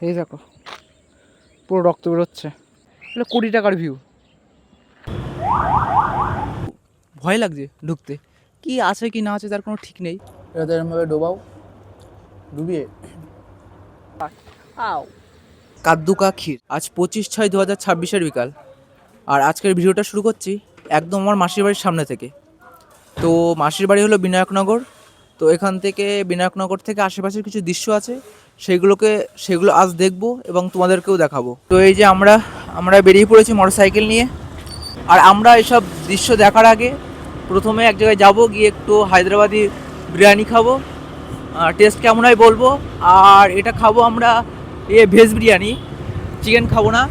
এই দেখো পুরো রক্ত বেরোচ্ছে। এটা 20 টাকার ভিউ। ভয় লাগছে ঢুকতে, কি আছে কি না আছে তার কোনো ঠিক নেই। এটাতে এরমভাবে ডোবাও, ডুবিয়ে কাদ্দুকা ক্ষীর। আজ 25/6/2026 বিকাল। আর আজকের ভিডিওটা শুরু করছি একদম আমার মাসির বাড়ির সামনে থেকে। তো মাসির বাড়ি হলো বিনায়কনগর। তো এখান থেকে বিনায়কনগর থেকে আশেপাশের কিছু দৃশ্য আছে, সেগুলো আজ দেখবো এবং তোমাদেরকেও দেখাবো। তো এই যে আমরা বেরিয়ে পড়েছি মোটরসাইকেল নিয়ে। আর আমরা এসব দৃশ্য দেখার আগে প্রথমে এক জায়গায় যাবো, গিয়ে একটু হায়দ্রাবাদি বিরিয়ানি খাবো, টেস্ট কেমন হয় বলবো। আর এটা খাবো আমরা ভেজ বিরিয়ানি, চিকেন খাবো না,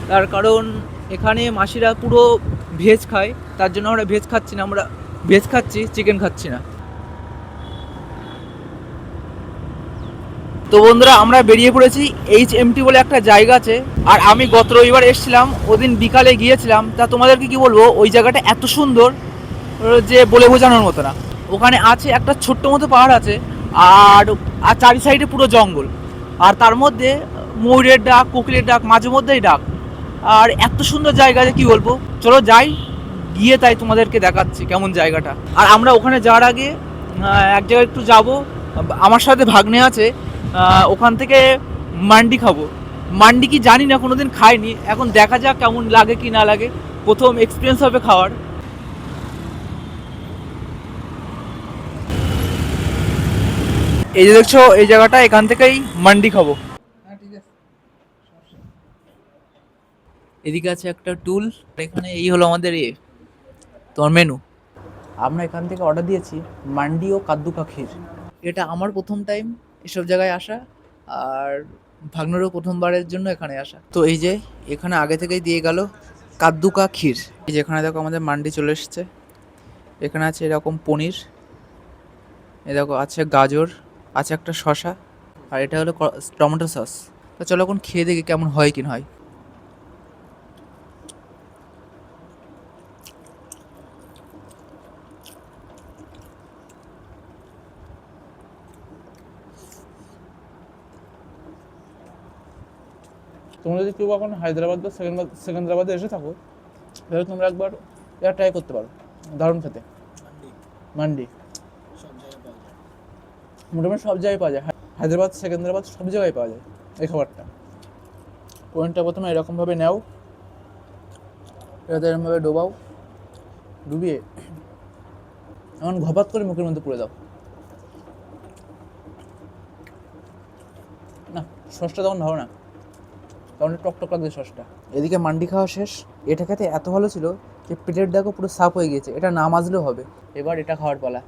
তার কারণ এখানে মাসিরা পুরো ভেজ খায়, তার জন্য আমরা ভেজ খাচ্ছি না, আমরা ভেজ খাচ্ছি, চিকেন খাচ্ছি না। তো বন্ধুরা আমরা বেরিয়ে পড়েছি। HMT বলে একটা জায়গা আছে, আর আমি গত রবিবার এসেছিলাম, ওদিন বিকালে গিয়েছিলাম। তা তোমাদেরকে কি বলবো, ওই জায়গাটা এত সুন্দর যে বলে বোঝানোর মতো না। ওখানে আছে একটা ছোট্ট মতো পাহাড় আছে, আর আর চারি সাইডে পুরো জঙ্গল, আর তার মধ্যে ময়ূরের ডাক, কোকিলের ডাক, মাঝে মধ্যেই ডাক। আর এত সুন্দর জায়গা যে কি বলবো। চলো যাই, গিয়ে তাই তোমাদেরকে দেখাচ্ছি কেমন জায়গাটা। আর আমরা ওখানে যাওয়ার আগে এক জায়গায় একটু যাব, আমার সাথে ভাগ্নে আছে, ওখান থেকে মান্ডি খাবো। মান্ডি কি জানি না, কোনোদিন খাইনি, এখন দেখা যাক কেমন লাগে কি না লাগে, প্রথম এক্সপিরিয়েন্স হবে খাওয়ার। এই যে দেখছো এই জায়গাটা, এখান থেকেই মান্ডি খাবো। এদিকে আছে একটা টুল, এখানে এই হলো আমাদের তোমার মেনু। আমরা এখান থেকে অর্ডার দিয়েছি মান্ডি ও কাদ্দুকা ক্ষীর। এটা আমার প্রথম টাইম এসব জায়গায় আসা, আর ভাগ্নেরও প্রথমবারের জন্য এখানে আসা। তো এই যে এখানে আগে থেকেই দিয়ে গেল কাদ্দুকা ক্ষীর। এই যে এখানে দেখো আমাদের মান্ডি চলে এসছে, এখানে আছে এরকম পনির, এ দেখো আছে গাজর, আছে একটা শশা, আর এটা হলো টমেটো সস। তো চলো এখন খেয়ে দেখি কেমন হয় কি না হয়। তোমরা যদি কেউ কখনো হায়দ্রাবাদ বা সেকেন্দ্রাবাদে এসে থাকো, তাহলে তোমরা একবার এটা ট্রাই করতে পারো, দারুণ খেতে। মান্ডি মোটামুটি সব জায়গায় পাওয়া যায়, হায়দ্রাবাদ সেকেন্দ্রাবাদ সব জায়গায় পাওয়া যায় এই খাবারটা। পয়েন্টটা প্রথমে এরকমভাবে নাও, এটাতে এরকমভাবে ডোবাও, ডুবিয়ে এমন ঘপাত করে মুখের মধ্যে পুড়ে দাও। না, সসটা তখন ভালো না, কারণ টকটক লাগছে সসটা। এদিকে মান্ডি খাওয়া শেষ। এটা খেতে এত ভালো ছিল যে পেটের দেখো পুরো সাফ হয়ে গিয়েছে, এটা না মাজলেও হবে। এবার এটা খাওয়ার পালা।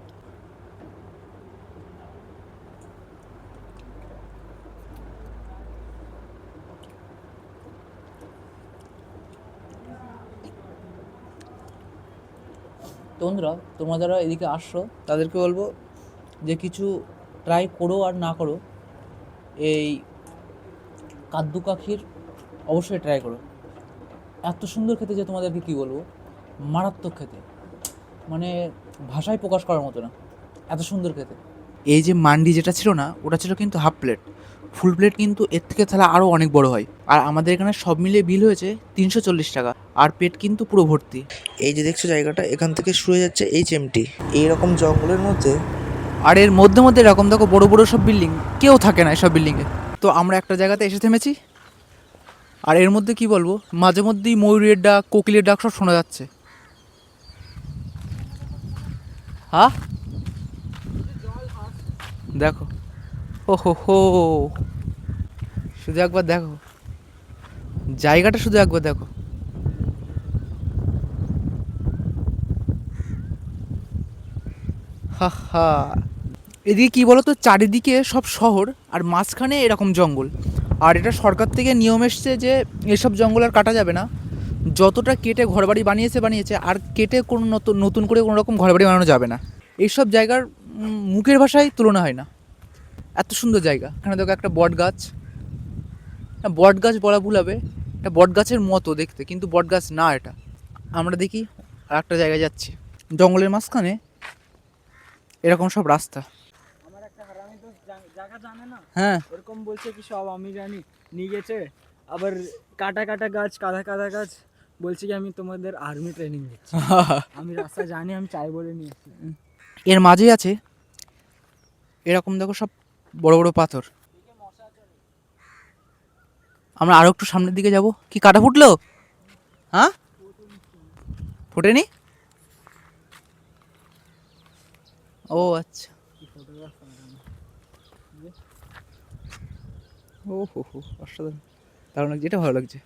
তো বন্ধুরা, তোমরা যারা এদিকে আসছো তাদেরকে বলবো যে কিছু ট্রাই করো আর না করো, এই কাদ্দুকা ক্ষীর অবশ্যই ট্রাই করো। এত সুন্দর খেতে যে তোমাদেরকে কী বলবো, মারাত্মক খেতে, মানে ভাষায় প্রকাশ করার মতো না, এত সুন্দর খেতে। এই যে মান্ডি যেটা ছিল না, ওটা ছিল কিন্তু হাফ প্লেট, ফুল প্লেট কিন্তু এর থেকে তাহলে আরও অনেক বড় হয়। আর আমাদের এখানে সব মিলিয়ে বিল হয়েছে 340 টাকা, আর পেট কিন্তু পুরো ভর্তি। এই যে দেখছো জায়গাটা, এখান থেকে শুরু হয়ে যাচ্ছে HMT। এইরকম জঙ্গলের মধ্যে আর এর মধ্যে মধ্যে এরকম দেখো বড় বড় সব বিল্ডিং, কেউ থাকে না এসব বিল্ডিংয়ে। তো আমরা একটা জায়গাতে এসে থেমেছি, আর এর মধ্যে কি বলবো, মাঝে মধ্যেই ময়ূরের ডাক, কোকিলের ডাক সব শোনা যাচ্ছে। হ্যাঁ দেখো, ও হো হো, শুধু একবার দেখো জায়গাটা, শুধু একবার দেখো। হা হা। এদিকে কি বলতো, চারিদিকে সব শহর, আর মাঝখানে এরকম জঙ্গল। আর এটা সরকার থেকে নিয়ম এসছে যে এসব জঙ্গল আর কাটা যাবে না, যতটা কেটে ঘরবাড়ি বানিয়েছে বানিয়েছে, আর কেটে কোনো নতুন নতুন করে কোনো রকম ঘরবাড়ি বানানো যাবে না। এইসব জায়গার মুখের ভাষায় তুলনা হয় না, এত সুন্দর জায়গা। এখানে দেখো একটা বট গাছ, বট গাছ বলা ভুল হবে, এটা বট গাছের মতো দেখতে কিন্তু বট গাছ না এটা। আমরা দেখি আর একটা জায়গায় যাচ্ছি, জঙ্গলের মাঝখানে এরকম সব রাস্তা। টাকা জানে না হ্যাঁ ওরকম বলছে কি সব আমি জানি নিয়ে গেছে আবার কাটা কাটা গাছ কাদা কাদা গাছ বলছে কি আমি তোমাদের আর্মি ট্রেনিং দিচ্ছি আমি রাস্তা জানি আমি চাই বলে নিয়েছি এর মাঝেই আছে এরকম দেখো সব বড় বড় পাথর। আমরা আরো একটু সামনের দিকে যাব। কি কাটা ফুটলো? হ্যাঁ ফোটেনি? ও আচ্ছা। ও হো হো অসাধারণ, দারুণ লাগছে, এটা ভালো লাগছে।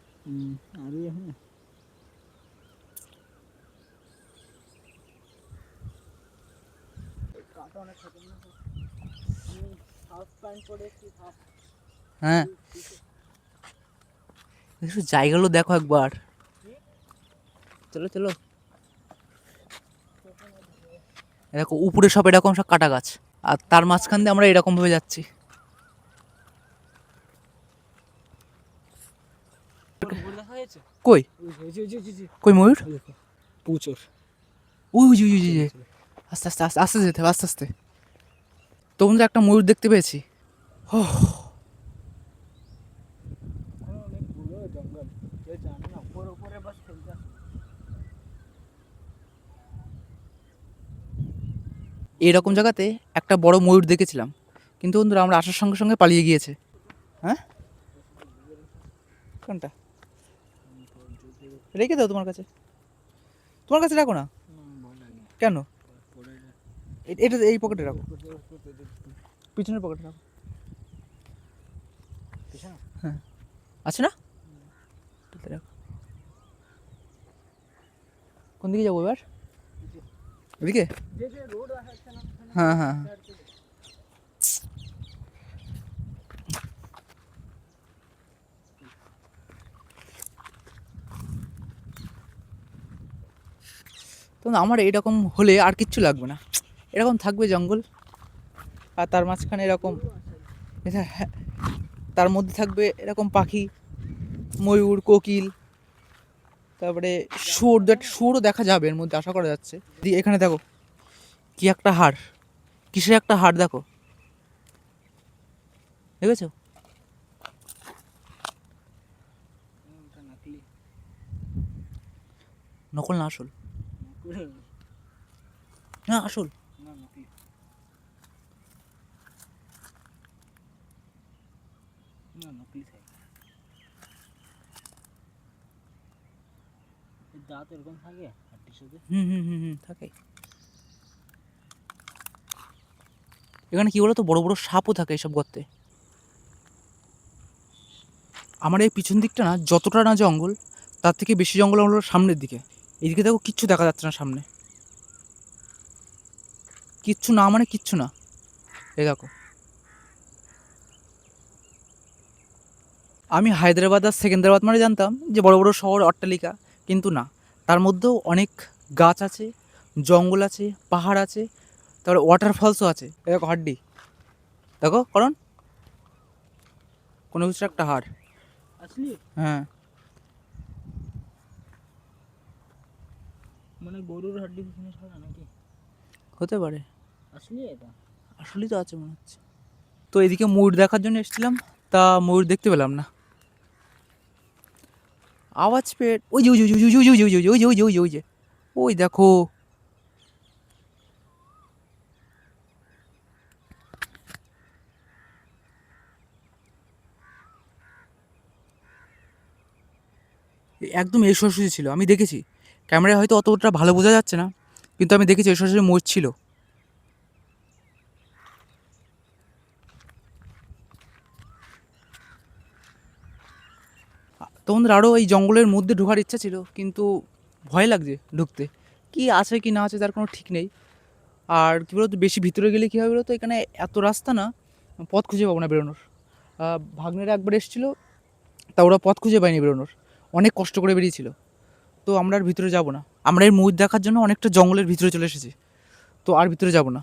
আরে হ্যাঁ কাটা অনেক খতরনাক আমি হাফ প্যান্ট পরে একটু হাফ হ্যাঁ একটু জায়গাগুলো দেখো একবার, চলো চলো। দেখো উপরে সব এরকম সব কাটা গাছ, আর তার মাঝখান দিয়ে আমরা এরকম ভাবে যাচ্ছি। দেখা হয়েছে কই কই ময়ূর? দেখো পুচোর ওই ওই ওই ওই, ওই। আস্তে আস্তে আস্তে আস্তে যেতে হবে, আস্তে আস্তে। তো বন্ধু একটা ময়ূর দেখতে পেয়েছি। অনেক বড় জঙ্গল কেউ জানে না উপরে উপরে বাস খেলতে আসে। এইরকম জায়গাতে একটা বড় ময়ূর দেখেছিলাম, কিন্তু বন্ধুরা আমরা আসার সঙ্গে সঙ্গে পালিয়ে গিয়েছে। হ্যাঁ কোনটা রেখে দাও তোমার কাছে, তোমার কাছে রাখো না কেন? এটা এই পকেটে রাখো, পিছনের পকেটে রাখো। হ্যাঁ আছে না? এটাতে রাখো। কোন দিকে যাবো এবার? এদিকে? হ্যাঁ হ্যাঁ হ্যাঁ। তো আমার এরকম হলে আর কিচ্ছু লাগবে না, এরকম থাকবে জঙ্গল, আর তার মাঝখানে এরকম হ্যাঁ, তার মধ্যে থাকবে এরকম পাখি, ময়ূর, কোকিল, তারপরে শুয়োর, শুয়োরও দেখা যাবে এর মধ্যে, আশা করা যাচ্ছে। এখানে দেখো কি একটা হাড়, কিসের একটা হাড় দেখো, দেখেছো? নকল না আসল? না আসল। দাঁত এরকম থাকে হাড্ডির সাথে হুম হুম হুম হুম থাকে। এখানে কি বলতো বড় বড় সাপও থাকে এইসব গর্তে। আমার এই পিছন দিকটা না যতটা না জঙ্গল, তার থেকে বেশি জঙ্গল হলো সামনের দিকে। এদিকে দেখো কিচ্ছু দেখা যাচ্ছে না সামনে, কিচ্ছু না মানে কিচ্ছু না। এই দেখো আমি হায়দ্রাবাদ আর সেকেন্দ্রাবাদ মানে জানতাম যে বড় বড় শহর, অট্টালিকা, কিন্তু না, তার মধ্যেও অনেক গাছ আছে, জঙ্গল আছে, পাহাড় আছে, তারপরে ওয়াটারফলসও আছে। এই দেখো হাড্ডি, দেখো কারণ কোনো কিছু একটা হাড়। আসলি হ্যাঁ মানে গরুর হাড্ডি পিছনে ছাড়া নাকি হতে পারে, আসলি এটা আসলেই তো আছে মনে হচ্ছে। তো এদিকে ময়ূর দেখার জন্য এসেছিলাম, তা ময়ূর দেখতে পেলাম না। আওয়াজ পেয়ে ওই যে ওই যে ওই যে ওই যে ওই যে ওই যে ওই যে ওই যে ওই যে ওই যে ওই দেখো, একদম এসো ছিল, আমি দেখেছি। ক্যামেরায় হয়তো অতটা ভালো বোঝা যাচ্ছে না, কিন্তু আমি দেখেছি এসো ময়ূর ছিল। তোমাদের আরও এই জঙ্গলের মধ্যে ঢোকার ইচ্ছা ছিল, কিন্তু ভয় লাগছে ঢুকতে, কি আছে কি না আছে তার কোনো ঠিক নেই। আর কী বলতো বেশি ভিতরে গেলে কী হবে বলতো, এখানে এত রাস্তা না, পথ খুঁজে পাবো না বেরোনোর। ভাগ্নেরা একবার এসেছিলো, তা ওরা পথ খুঁজে পায়নি বেরোনোর, অনেক কষ্ট করে বেরিয়েছিল। তো আমরা আর ভিতরে যাব না, আমরা এই ময়ূর দেখার জন্য অনেকটা জঙ্গলের ভিতরে চলে এসেছি, তো আর ভিতরে যাব না।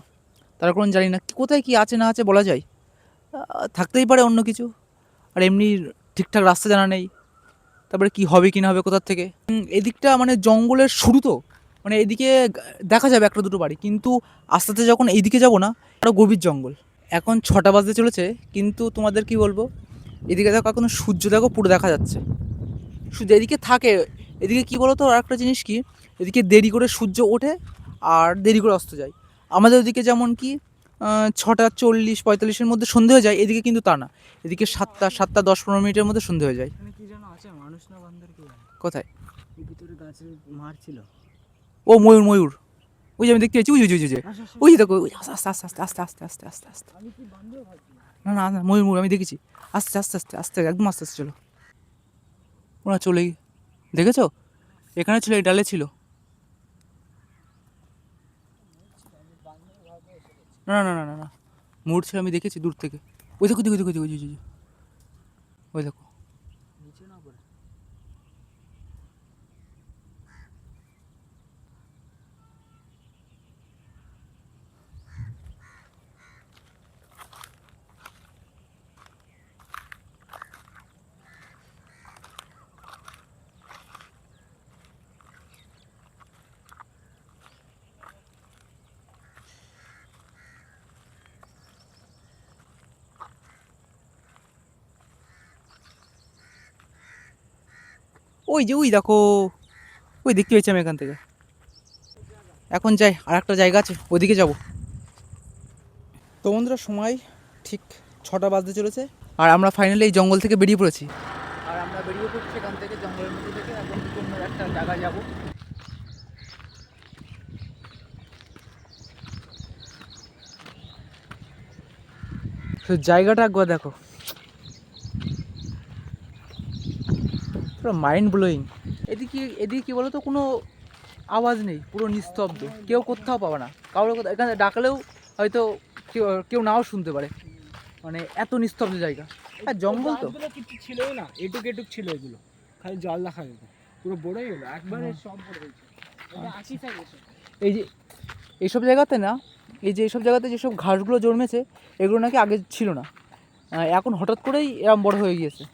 তার কারণ জানি না কোথায় কি আছে না আছে বলা যায়, থাকতেই পারে অন্য কিছু, আর এমনি ঠিকঠাক রাস্তা জানা নেই, তারপরে কি হবে কি না হবে কোথার থেকে। এদিকটা মানে জঙ্গলের শুরু, তো মানে এদিকে দেখা যাবে একটা দুটো বাড়ি, কিন্তু আস্তে আস্তে যখন এইদিকে যাব না, আরও গভীর জঙ্গল। এখন 6টা বাজতে চলেছে, কিন্তু তোমাদের কি বলবো, এদিকে দেখো এখনো সূর্য দেখো পুরো দেখা যাচ্ছে। সূর্য এদিকে থাকে, এদিকে কি বলো তো আর একটা জিনিস কি, এদিকে দেরি করে সূর্য ওঠে আর দেরি করে অস্ত যায়। আমাদের ওদিকে যেমন কি 6:40-45-এর মধ্যে সন্ধে হয়ে যায়, এদিকে কিন্তু তা না, এদিকে 7টা 10-15 মিনিটের মধ্যে সন্ধে হয়ে যায়। এখানে কি যেন আছে, মানুষ না বান্দর কি জানে? কোথায়? এই ভিতরে গাছের মার ছিল। ও ময়ূর ময়ূর, ওই যে আমি দেখতে পাচ্ছি, ওই ওই ওই ওই যে, আসো, আসো। ওই যে দেখো, ওই আস্তে আস্তে আস্তে আস্তে আস্তে আস্তে আস্তে আস্তে। আমি কি বান্দর ভাবছি? না না না, ময়ূর ময়ূর আমি দেখেছি। আস্তে আস্তে আস্তে আস্তে একদম আস্তে আস্তে চলো। ওরা চলেই, দেখেছো এখানে ছিল, এই ডালে ছিল। না না না না না, ময়ূর ছিল, আমি দেখেছি দূর থেকে। ওই দেখো দেখো দেখো দেখো, ওই যে, ওই যে, ওই দেখো। নিচে না পড়ে। ওই যে ওই দেখো, ওই দেখতে পেয়েছি আমি এখান থেকে। এখন যাই, আর একটা জায়গা আছে ওদিকে যাব। তো বন্ধুরা, সময় ঠিক 6টা বাজতে চলেছে, আর আমরা ফাইনালি এই জঙ্গল থেকে বেরিয়ে পড়েছি। আর আমরা বেরিয়ে পড়ছি এখান থেকে, জঙ্গলের মধ্যে থেকে এখন অন্য একটা জায়গায় যাব। তো জায়গাটা একবার দেখো, পুরো মাইন্ড ব্লোয়িং। এদিকে এদিকে কী বলো তো, কোনো আওয়াজ নেই, পুরো নিস্তব্ধ, কেউ কোথাও পাবে না, কারোর কথা এখানে ডাকলেও হয়তো কেউ কেউ নাও শুনতে পারে, মানে এত নিস্তব্ধ জায়গা। আর জঙ্গল তো, গাছগুলো কিছু ছিলই না, এটুক এটুক ছিল এগুলো, খালি জল দেখা যেত, পুরো বড়ই হলো একবারে সব বড় হয়েছে। এটা আশি সাইজ এসে। এই যে এইসব জায়গাতে না, এই যে এইসব জায়গাতে যেসব ঘাসগুলো জন্মেছে, এগুলো নাকি আগে ছিল না, এখন হঠাৎ করেই এরম বড় হয়ে গিয়েছে।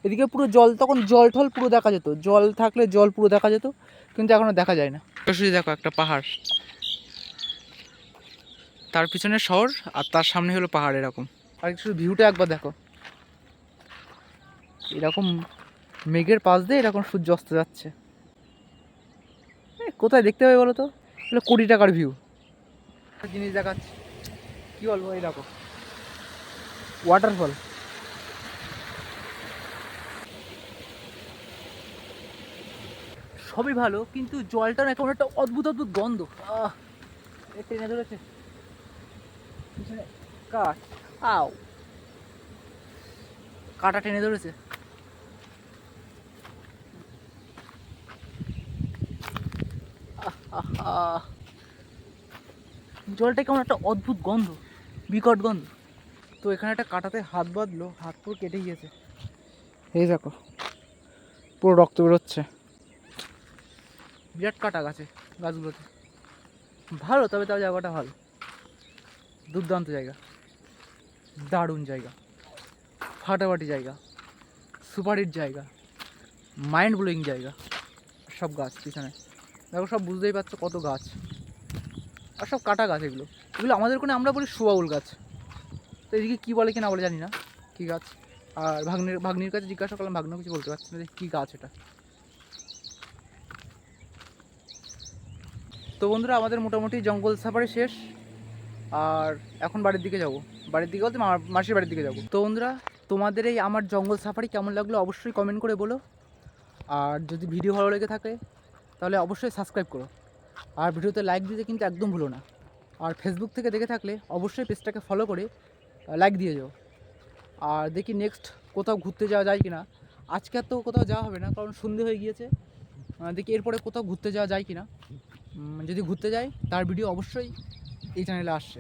এদিকে পুরো জল, তখন জল টল পুরো দেখা যেত, জল থাকলে জল পুরো দেখা যেত, কিন্তু এখন আর দেখা যায় না। শুধু দেখো একটা পাহাড়, তার পিছনে শহর, আর তার সামনে হলো পাহাড় এরকম। আর শুধু ভিউটা একবার দেখো, এরকম মেঘের পাশ দিয়ে এরকম সূর্য অস্ত যাচ্ছে। কোথায় দেখতে পাবে বলো তো, এগুলো কোটি টাকার ভিউ। জিনিস দেখাচ্ছি, কি বলবো, এই দেখো ওয়াটারফল। সবই ভালো, কিন্তু জলটা না কেমন একটা অদ্ভুত অদ্ভুত গন্ধ। টেনে ধরেছে পিছনে কাঠ, আও কাটা টেনে ধরেছে। আহ, জলটা কেমন একটা অদ্ভুত গন্ধ, বিকট গন্ধ। তো এখানে একটা কাটাতে হাত বাঁধলো, হাত পুরো কেটে গিয়েছে, এই দেখো পুরো রক্ত বেরোচ্ছে। বিরাট কাটা গাছগুলোতে। ভালো, তবে তাও জায়গাটা ভালো, দুর্দান্ত জায়গা, দারুণ জায়গা, ফাটাফাটি জায়গা, সুপারহিট জায়গা, মাইন্ড ব্লোয়িং জায়গা। সব গাছ পিছনে দেখো, সব বুঝতেই পারছো কত গাছ, আর সব কাটা গাছ। এগুলো এগুলো আমাদের ওখানে আমরা বলি সুবাউল গাছ, তো এদিকে কী বলে কি না বলে জানি না, কী গাছ। আর ভাগ্নির কাছে জিজ্ঞাসা করলাম, ভাগ্ন কিছু বলতে পারছি না যে কী গাছ এটা। তো বন্ধুরা, আমাদের মোটামুটি জঙ্গল সাফারি শেষ, আর এখন বাড়ির দিকে যাব। বাড়ির দিকে বলতে মাসির বাড়ির দিকে যাব। তো বন্ধুরা, তোমাদের এই আমার জঙ্গল সাফারি কেমন লাগলো অবশ্যই কমেন্ট করে বলো, আর যদি ভিডিও ভালো লেগে থাকে তাহলে অবশ্যই সাবস্ক্রাইব করো, আর ভিডিওতে লাইক দিতে কিন্তু একদম ভুলো না। আর ফেসবুক থেকে দেখে থাকলে অবশ্যই পেজটাকে ফলো করে লাইক দিয়ে যাও। আর দেখি নেক্সট কোথাও ঘুরতে যাওয়া যায় কি না। আজকে আর তো কোথাও যাওয়া হবে না, কারণ সন্ধে হয়ে গিয়েছে। দেখি এরপরে কোথাও ঘুরতে যাওয়া যায় কি না। যদি ঘুরতে যাই তার ভিডিও অবশ্যই এই চ্যানেলে আসছে।